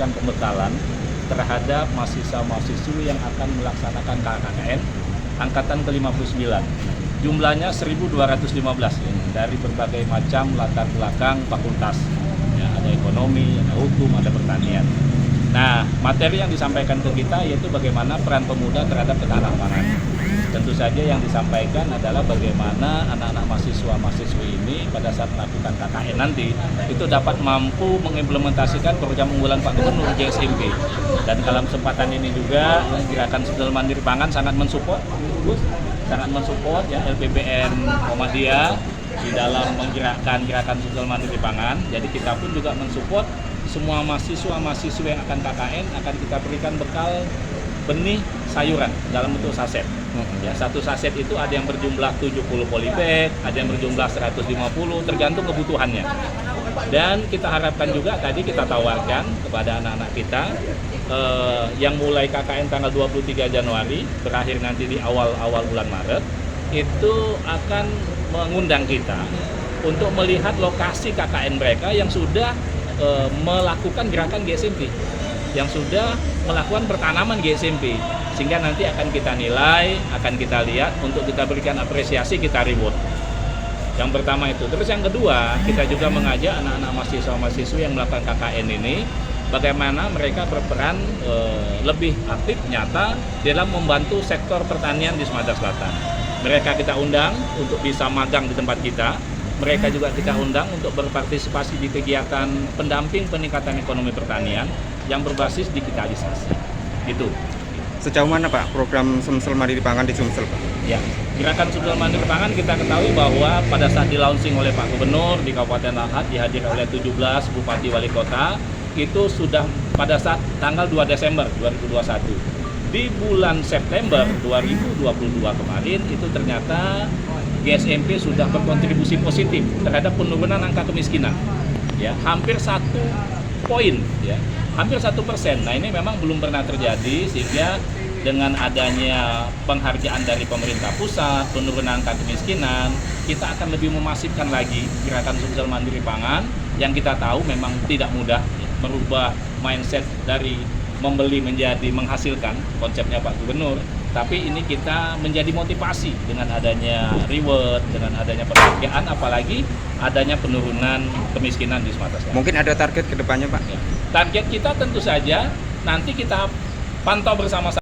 memberikan pembekalan terhadap mahasiswa-mahasiswi yang akan melaksanakan KKN angkatan ke-59. Jumlahnya 1.215 dari berbagai macam latar belakang fakultas. Ya, ada ekonomi, ada hukum, ada pertanian. Nah, materi yang disampaikan ke kita yaitu bagaimana peran pemuda terhadap ketahanan pangan. Tentu saja yang disampaikan adalah bagaimana anak-anak mahasiswa-mahasiswi ini pada saat melakukan KKN nanti itu dapat mampu mengimplementasikan program unggulan Pak Gubernur GSMP. Dan dalam kesempatan ini juga Gerakan Sosial Mandiri Pangan sangat mensupport ya LPPN Muhammadiyah di dalam menggerakkan Gerakan Sosial Mandiri Pangan. Jadi kita pun juga mensupport semua mahasiswa-mahasiswa yang akan KKN akan kita berikan bekal benih sayuran dalam bentuk saset. Ya, satu saset itu ada yang berjumlah 70 polybag, ada yang berjumlah 150, tergantung kebutuhannya. Dan kita harapkan juga tadi kita tawarkan kepada anak-anak kita yang mulai KKN tanggal 23 Januari, berakhir nanti di awal bulan Maret, itu akan mengundang kita untuk melihat lokasi KKN mereka yang sudah melakukan gerakan GSMP, yang sudah melakukan pertanaman GSMP, sehingga nanti akan kita nilai, akan kita lihat untuk kita berikan apresiasi, kita reward. Yang pertama itu. Terus yang kedua, kita juga mengajak anak-anak mahasiswa-mahasiswa yang melakukan KKN ini bagaimana mereka berperan lebih aktif nyata dalam membantu sektor pertanian di Sumatera Selatan. Mereka kita undang untuk bisa magang di tempat kita. Mereka juga kita undang untuk berpartisipasi di kegiatan pendamping peningkatan ekonomi pertanian yang berbasis digitalisasi. Itu. Sejauh mana Pak program Sumsel Mandiri Pangan di Sumsel, Pak? Ya, Gerakan Sumsel Mandiri Pangan kita ketahui bahwa pada saat di-launching oleh Pak Gubernur di Kabupaten Lahat, dihadiri oleh 17 Bupati Wali Kota, itu sudah pada saat tanggal 2 Desember 2021. Di bulan September 2022 kemarin, itu ternyata GSMP sudah berkontribusi positif terhadap penurunan angka kemiskinan. Ya, hampir 1 poin, ya. Hampir 1%. Nah, ini memang belum pernah terjadi, sehingga dengan adanya penghargaan dari pemerintah pusat, penurunan angka kemiskinan, kita akan lebih memasifkan lagi Gerakan Sosial Mandiri Pangan yang kita tahu memang tidak mudah ya, merubah mindset dari membeli menjadi menghasilkan, konsepnya Pak Gubernur. Tapi ini kita menjadi motivasi dengan adanya reward, dengan adanya penghargaan, apalagi adanya penurunan kemiskinan di Sumatera Selatan. Mungkin ada target ke depannya, Pak? Ya. Target kita tentu saja nanti kita pantau bersama-sama